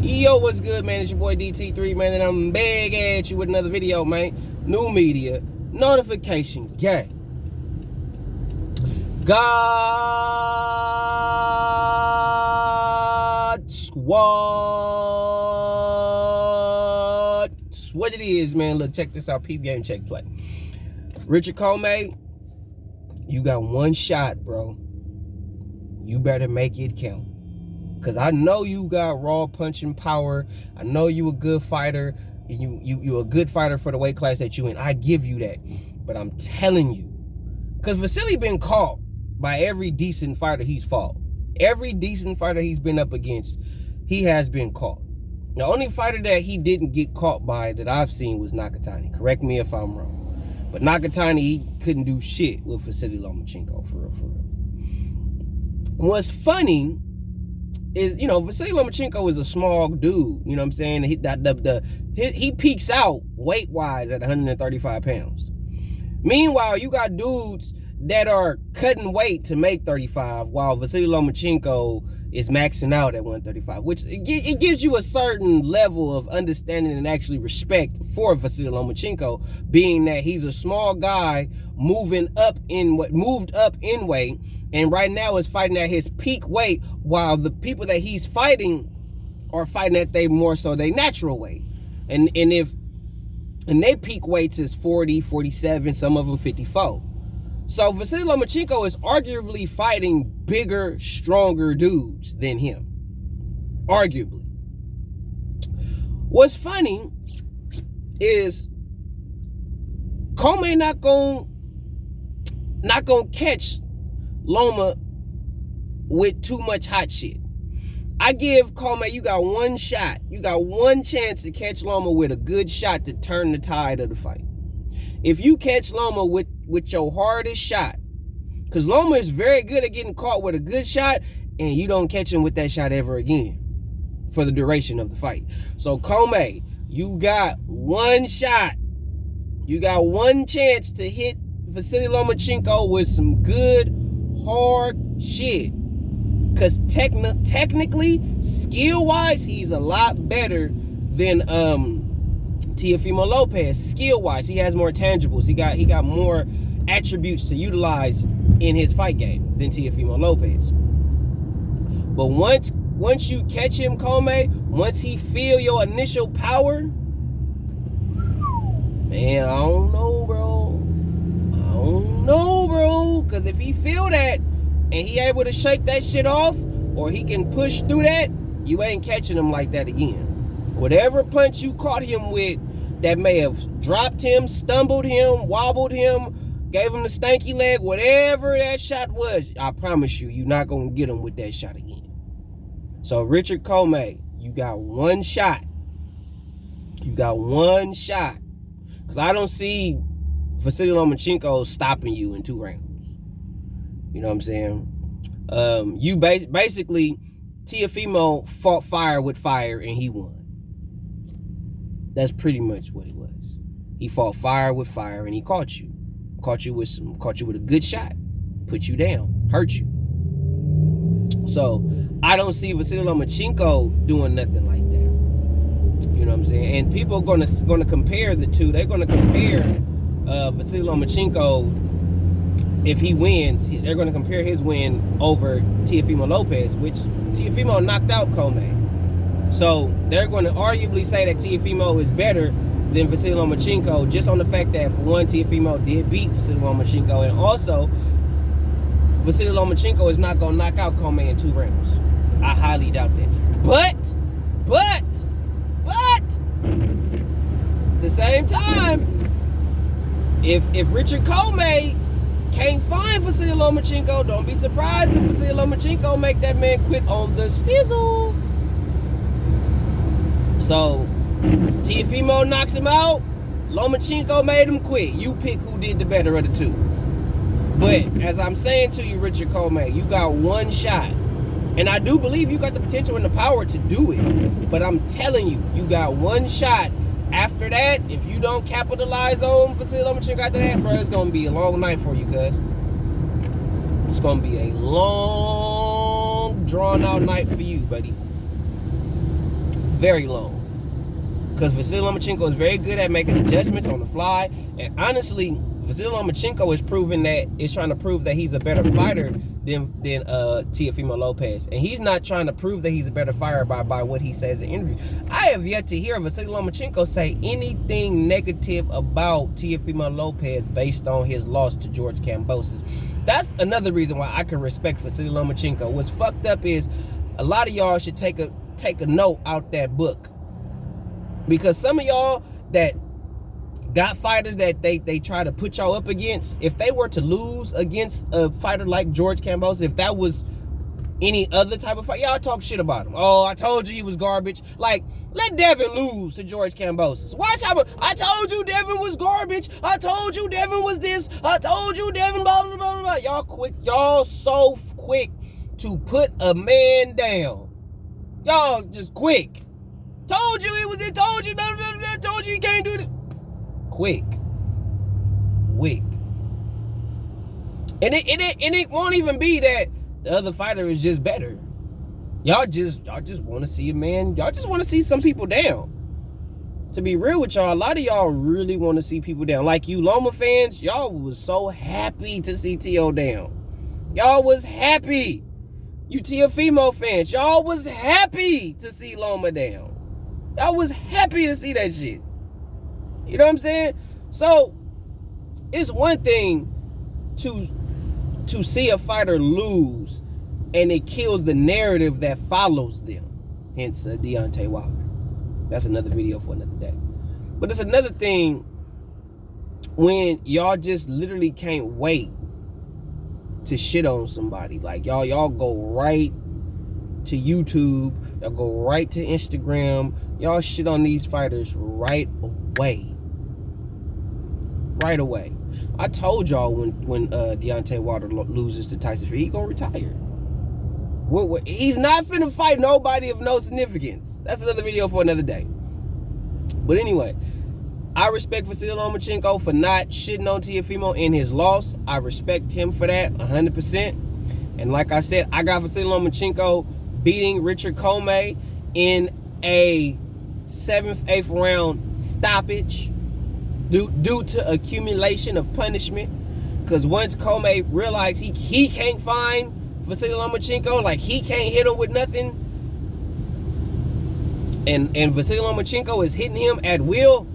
Yo, what's good, man? It's your boy DT3, man, and I'm back at you with another video, man. New media, notification gang. God Squad. That's what it is, man. Look, check this out. Peep game, check play. Richard Comey, you got one shot, bro. You better make it count. Because I know you got raw punching power. I know you a good fighter. You a good fighter for the weight class that you in. I give you that. But I'm telling you. Because Vasyl been caught by every decent fighter he's fought. Every decent fighter he's been up against, he has been caught. The only fighter that he didn't get caught by that I've seen was Nakatani. Correct me if I'm wrong. But Nakatani, he couldn't do shit with Vasyl Lomachenko, for real, for real. What's funny is, you know, Vasyl Lomachenko is a small dude, you know what I'm saying? He peaks out weight-wise at 135 pounds. Meanwhile, you got dudes that are cutting weight to make 35, while Vasyl Lomachenko is maxing out at 135, which it gives you a certain level of understanding and actually respect for Vasyl Lomachenko, being that he's a small guy moved up in weight, and right now is fighting at his peak weight, while the people that he's fighting are fighting at their natural weight. And their peak weights is 40, 47, some of them 54. So Vasyl Lomachenko is arguably fighting bigger, stronger dudes than him. Arguably. What's funny is Comey not gonna catch Loma with too much hot shit. I give Comey, you got one shot. You got one chance to catch Loma with a good shot to turn the tide of the fight. If you catch Loma with your hardest shot, because Loma is very good at getting caught with a good shot, and you don't catch him with that shot ever again for the duration of the fight. So Comey, you got one shot. You got one chance to hit Vasyl Lomachenko with some good, hard shit. Because technically, skill-wise, he's a lot better than Teofimo Lopez. Skill-wise, he has more tangibles. He got more attributes to utilize in his fight game than Teofimo Lopez. But once you catch him, Comey, once he feel your initial power, man, I don't know, bro. Because if he feel that and he able to shake that shit off, or he can push through that, you ain't catching him like that again. Whatever punch you caught him with that may have dropped him, stumbled him, wobbled him, gave him the stanky leg, whatever that shot was, I promise you, you're not going to get him with that shot again. So Richard Comey, you got one shot. You got one shot. Because I don't see Vasyl Lomachenko stopping you in 2 rounds. You know what I'm saying? You basically, Teofimo fought fire with fire and he won. That's pretty much what it was. He fought fire with fire and he caught you. Caught you with a good shot. Put you down. Hurt you. So I don't see Vasyl Lomachenko doing nothing like that. You know what I'm saying? And people are gonna compare the two. They're gonna compare Vasyl Lomachenko, if he wins, they're gonna compare his win over Teofimo Lopez, which Teofimo knocked out Comey. So they're going to arguably say that Teofimo is better than Vasyl Lomachenko, just on the fact that, for one, Teofimo did beat Vasyl Lomachenko, and also Vasyl Lomachenko is not going to knock out Comey in 2 rounds. I highly doubt that. But at the same time, if Richard Comey can't find Vasyl Lomachenko, don't be surprised if Vasyl Lomachenko make that man quit on the stizzle. So, Teofimo knocks him out. Lomachenko made him quit. You pick who did the better of the two. But, as I'm saying to you, Richard Comey, you got one shot. And I do believe you got the potential and the power to do it. But I'm telling you, you got one shot. After that, if you don't capitalize on Vasyl Lomachenko after that, bro, it's going to be a long night for you, cuz. It's going to be a long, drawn-out night for you, buddy. very long. Because Vasyl Lomachenko is very good at making adjustments on the fly. And honestly, Vasyl Lomachenko is trying to prove that he's a better fighter than Teofimo Lopez. And he's not trying to prove that he's a better fighter by what he says in interviews. I have yet to hear Vasyl Lomachenko say anything negative about Teofimo Lopez based on his loss to George Kambosos. That's another reason why I can respect Vasyl Lomachenko. What's fucked up is a lot of y'all should take a note out that book. Because some of y'all that got fighters that they try to put y'all up against, if they were to lose against a fighter like George Kambosos, if that was any other type of fight, y'all talk shit about him. Oh, I told you he was garbage. Like, let Devin lose to George Kambosos. Watch how I told you Devin was garbage. I told you Devin was this. I told you Devin blah, blah, blah, blah. Y'all so quick to put a man down. Y'all just quick. Told you he was it. Told you. Told you he can't do it. Quick. And it won't even be that the other fighter is just better. Y'all just want to see a man. Y'all just want to see some people down. To be real with y'all, a lot of y'all really want to see people down. Like you Loma fans, y'all was so happy to see T.O. down. Y'all was happy. You Teofimo fans, y'all was happy to see Loma down. Y'all was happy to see that shit. You know what I'm saying? So, it's one thing to see a fighter lose and it kills the narrative that follows them. Hence, Deontay Wilder. That's another video for another day. But it's another thing when y'all just literally can't wait to shit on somebody. Like, y'all go right to YouTube. Y'all go right to Instagram. Y'all shit on these fighters right away. Right away. I told y'all when Deontay Wilder loses to Tyson Fury, he gonna retire. He's not finna fight nobody of no significance. That's another video for another day. But anyway, I respect Vasyl Lomachenko for not shitting on Teofimo in his loss. I respect him for that 100%. And like I said, I got Vasyl Lomachenko beating Richard Comey in a 7th, 8th round stoppage due to accumulation of punishment. Because once Comey realized he can't find Vasyl Lomachenko, like he can't hit him with nothing, and Vasyl Lomachenko is hitting him at will,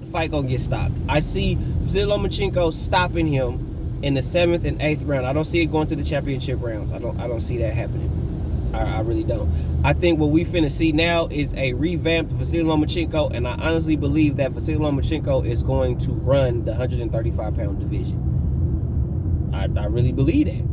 the fight gonna get stopped. I see Vasyl Lomachenko stopping him in the 7th and 8th round. I don't see it going to the championship rounds. I don't see that happening. I really don't. I think what we finna see now is a revamped Vasyl Lomachenko, and I honestly believe that Vasyl Lomachenko is going to run the 135-pound division. I really believe that.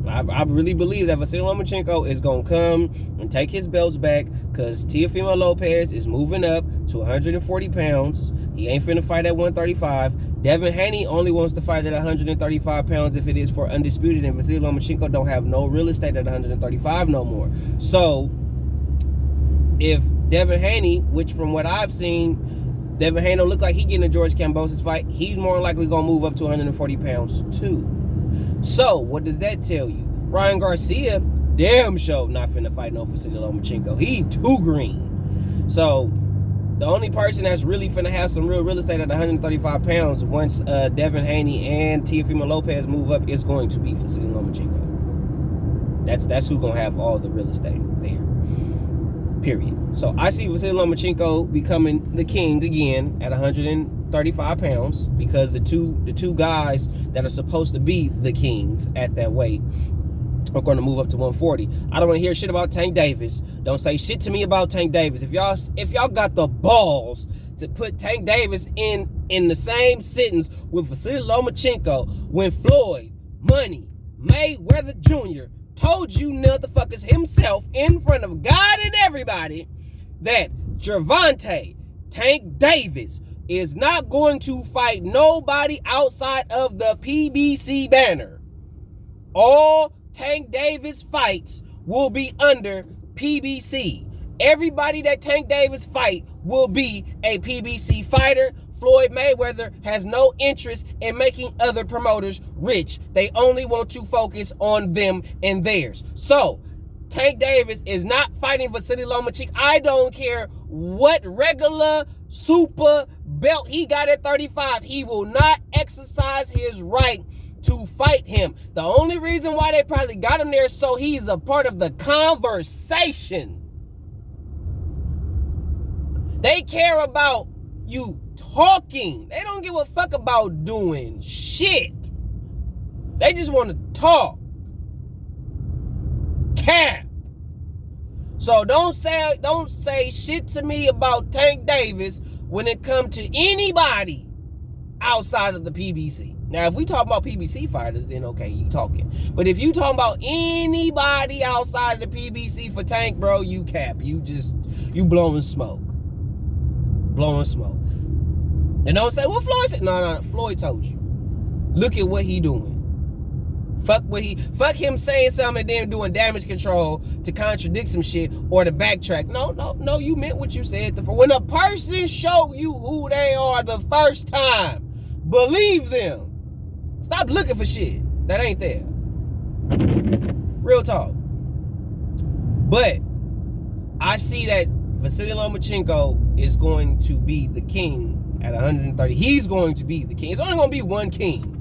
I really believe that Vasyl Lomachenko is going to come and take his belts back because Teofimo Lopez is moving up to 140 pounds. He ain't finna fight at 135. Devin Haney only wants to fight at 135 pounds if it is for Undisputed, and Vasyl Lomachenko don't have no real estate at 135 no more. So, if Devin Haney, which from what I've seen, Devin Haney don't look like he getting a George Kambosos fight, he's more likely going to move up to 140 pounds too. So, what does that tell you? Ryan Garcia, damn sure not finna fight no Vasyl Lomachenko. He too green. So, the only person that's really finna have some real estate at 135 pounds once Devin Haney and Teofimo Lopez move up is going to be Vasyl Lomachenko. That's who's gonna have all the real estate there. Period. So, I see Vasyl Lomachenko becoming the king again at 135 pounds because the two guys that are supposed to be the kings at that weight are going to move up to 140. I don't want to hear shit about Tank Davis. Don't say shit to me about Tank Davis. If y'all got the balls to put Tank Davis in the same sentence with Vasyl Lomachenko when Floyd Money Mayweather Jr. told you motherfuckers himself in front of God and everybody that Gervonta Tank Davis is not going to fight nobody outside of the PBC banner. All Tank Davis fights will be under PBC. Everybody that Tank Davis fight will be a PBC fighter. Floyd Mayweather has no interest in making other promoters rich. They only want to focus on them and theirs. So, Tank Davis is not fighting Vasyl Lomachenko. I don't care what regular super belt he got at 35. He will not exercise his right to fight him. The only reason why they probably got him there is so he's a part of the conversation. They care about you talking. They don't give a fuck about doing shit. They just want to talk. Cap. So don't say shit to me about Tank Davis when it comes to anybody outside of the PBC. Now, if we talk about PBC fighters, then okay, you talking. But if you talking about anybody outside of the PBC for Tank, bro, you cap. You blowing smoke. Blowing smoke. And don't say, well, Floyd said, no, Floyd told you. Look at what he doing. Fuck him saying something and then doing damage control to contradict some shit or to backtrack. No, you meant what you said. When a person show you who they are the first time, believe them. Stop looking for shit that ain't there. Real talk. But I see that Vasyl Lomachenko is going to be the king at 130. He's going to be the king. It's only going to be one king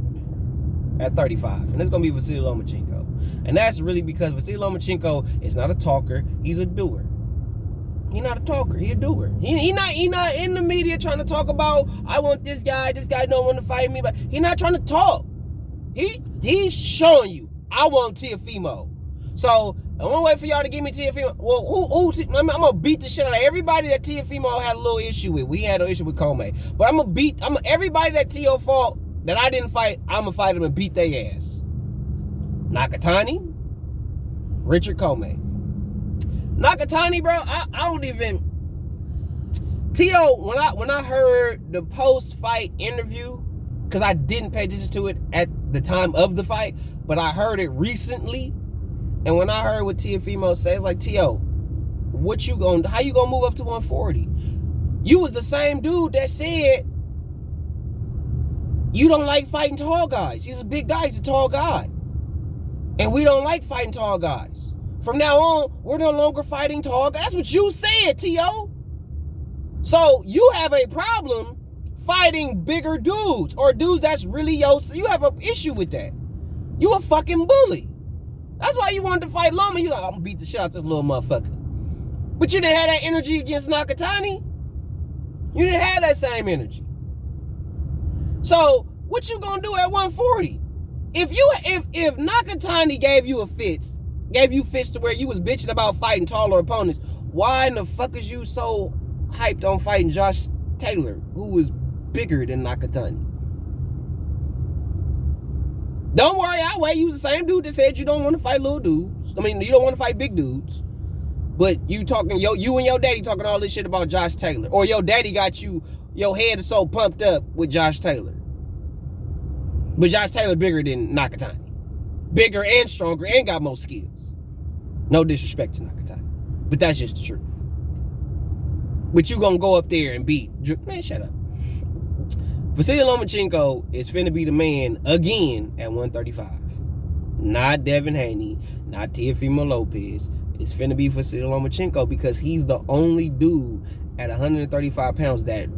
at 35, and it's going to be Vasyl Lomachenko. And that's really because Vasyl Lomachenko is not a talker. He's a doer. He's not a talker. He's a doer. He not in the media trying to talk about, I want this guy don't want to fight me. But he's not trying to talk. He's showing you, I want Teofimo. So I won't wait for y'all to give me Teofimo. Well, I'm gonna beat the shit out of everybody that Teofimo had a little issue with. We had an issue with Comey, but I'm everybody that Teo fought that I didn't fight. I'm gonna fight them and beat their ass. Nakatani, Richard Comey. Nakatani, bro, I don't even. Teo, when I heard the post-fight interview, because I didn't pay attention to it at the time of the fight, but I heard it recently. And when I heard what Teofimo says, like, Teo, how you gonna move up to 140? You was the same dude that said you don't like fighting tall guys. He's a big guy, he's a tall guy. And we don't like fighting tall guys. From now on, we're no longer fighting tall guys. That's what you said, Teo. So you have a problem fighting bigger dudes or dudes that's really you have an issue with that. You a fucking bully. That's why you wanted to fight Loma. You like, I'm gonna beat the shit out this little motherfucker. But you didn't have that energy against Nakatani. You didn't have that same energy. So what you gonna do at 140? If Nakatani gave you fits to where you was bitching about fighting taller opponents, why in the fuck is you so hyped on fighting Josh Taylor, who was bigger than Nakatani? Don't worry, I'll wait. You was the same dude that said you don't want to fight little dudes. I mean, you don't want to fight big dudes. But you and your daddy talking all this shit about Josh Taylor. Or your daddy got your head is so pumped up with Josh Taylor. But Josh Taylor bigger than Nakatani. Bigger and stronger and got more skills. No disrespect to Nakatani. But that's just the truth. But you gonna go up there and beat... Man, shut up. Vasyl Lomachenko is finna be the man again at 135. Not Devin Haney, not Teofimo Lopez. It's finna be Vasyl Lomachenko because he's the only dude at 135 pounds that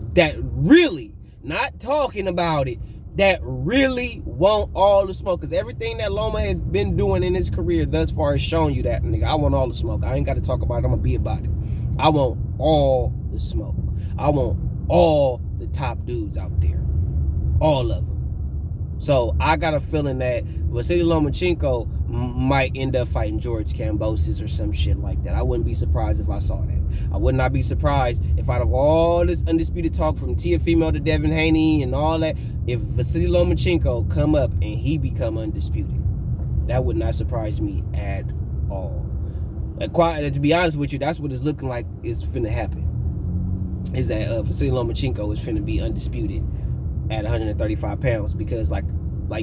really, not talking about it, that really want all the smoke. Because everything that Loma has been doing in his career thus far has shown you that, nigga. I want all the smoke. I ain't got to talk about it. I'm going to be about it. I want all the smoke. I want all the top dudes out there. All of them. So I got a feeling that Vasyl Lomachenko might end up fighting George Kambosos or some shit like that. I wouldn't be surprised if I saw that. I would not be surprised if out of all this undisputed talk from Teofimo to Devin Haney and all that, if Vasyl Lomachenko come up and he become undisputed. That would not surprise me at all. To be honest with you, that's what it's looking like is finna happen. Is that Vasyl Lomachenko is finna be undisputed at 135 pounds because like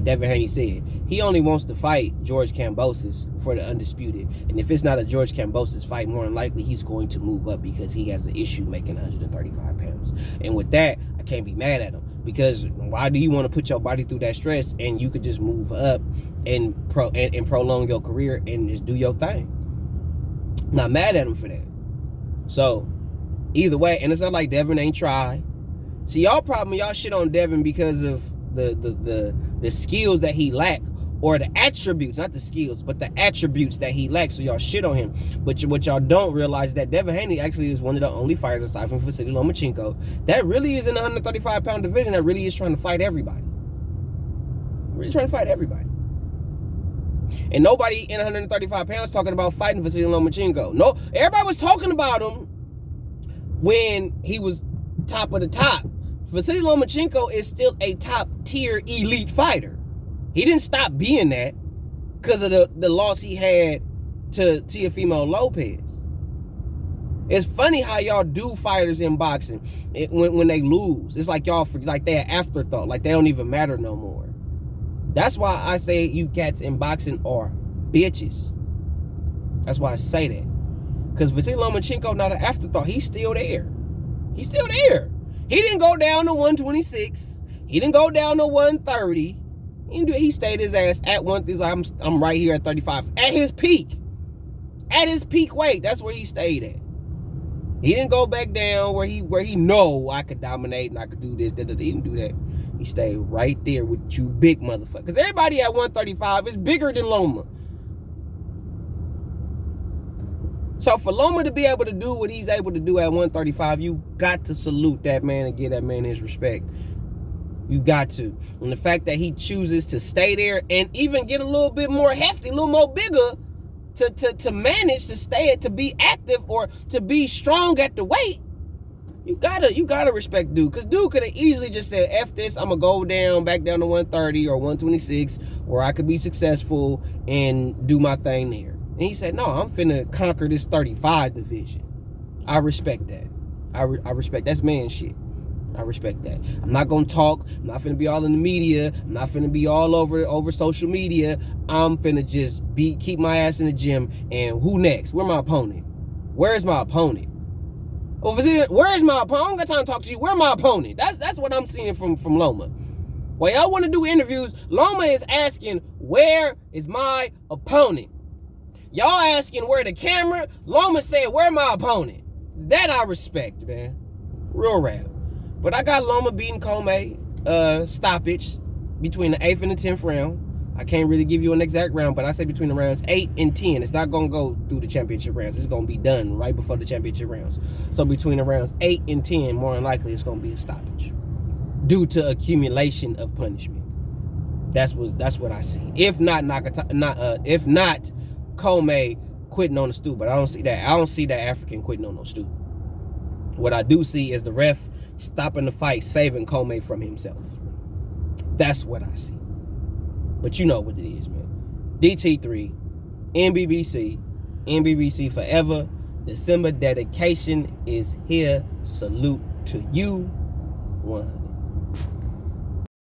Devin Haney said, he only wants to fight George Kambosos for the undisputed. And if it's not a George Kambosos fight, more than likely he's going to move up because he has an issue making 135 pounds. And with that, I can't be mad at him because why do you want to put your body through that stress and you could just move up and prolong your career and just do your thing? Not mad at him for that. So, either way, and it's not like Devin ain't tried. See, y'all problem, y'all shit on Devin because of the skills that he lack, or the attributes, not the skills, but the attributes that he lacks. So y'all shit on him. But what y'all don't realize is that Devin Haney actually is one of the only fighters aside from Vasyl Lomachenko that really is in the 135-pound division that really is trying to fight everybody. Really trying to fight everybody. And nobody in 135 pounds talking about fighting Vasyl Lomachenko. No, everybody was talking about him when he was top of the top. Vasyl Lomachenko is still a top tier elite fighter. He didn't stop being that because of the loss he had to Teofimo Lopez. It's funny how y'all do fighters in boxing when they lose. It's like y'all like they're an afterthought, like they don't even matter no more. That's why I say you cats in boxing are bitches. That's why I say that. Because Vasyl Lomachenko not an afterthought. He's still there. He's still there. He didn't go down to 126. He didn't go down to 130. He stayed his ass at one. He's like, I'm right here at 35. At his peak. At his peak weight. That's where he stayed at. He didn't go back down where he know I could dominate and I could do this. He didn't do that. He stayed right there with you big motherfuckers. Because everybody at 135 is bigger than Loma. So for Loma to be able to do what he's able to do at 135, you got to salute that man and give that man his respect. You got to. And the fact that he chooses to stay there and even get a little bit more hefty, a little more bigger to manage to stay, to be active or to be strong at the weight, you gotta respect dude. Because dude could have easily just said, F this, I'm going to go back down to 130 or 126 where I could be successful and do my thing there. And he said, no, I'm finna conquer this 35 division. I respect that. I respect that's man shit. I respect that. I'm not gonna talk. I'm not finna be all in the media. I'm not finna be all over social media. I'm finna just keep my ass in the gym. And who next? Where's my opponent? Where's my opponent? Oh, where's my opponent? I don't got time to talk to you. Where's my opponent? That's what I'm seeing from Loma. While y'all want to do interviews, Loma is asking, where is my opponent? Y'all asking where the camera? Loma said, where my opponent? That I respect, man. Real rap. But I got Loma beating Comey, stoppage between the 8th and the 10th round. I can't really give you an exact round, but I say between the rounds 8 and 10. It's not going to go through the championship rounds. It's going to be done right before the championship rounds. So between the rounds 8 and 10, more than likely, it's going to be a stoppage due to accumulation of punishment. That's what I see. If not Comey quitting on the stool, but I don't see that. I don't see that African quitting on no stool. What I do see is the ref stopping the fight, saving Comey from himself. That's what I see. But you know what it is, man. DT3, NBBC forever. December dedication is here. Salute to you. One.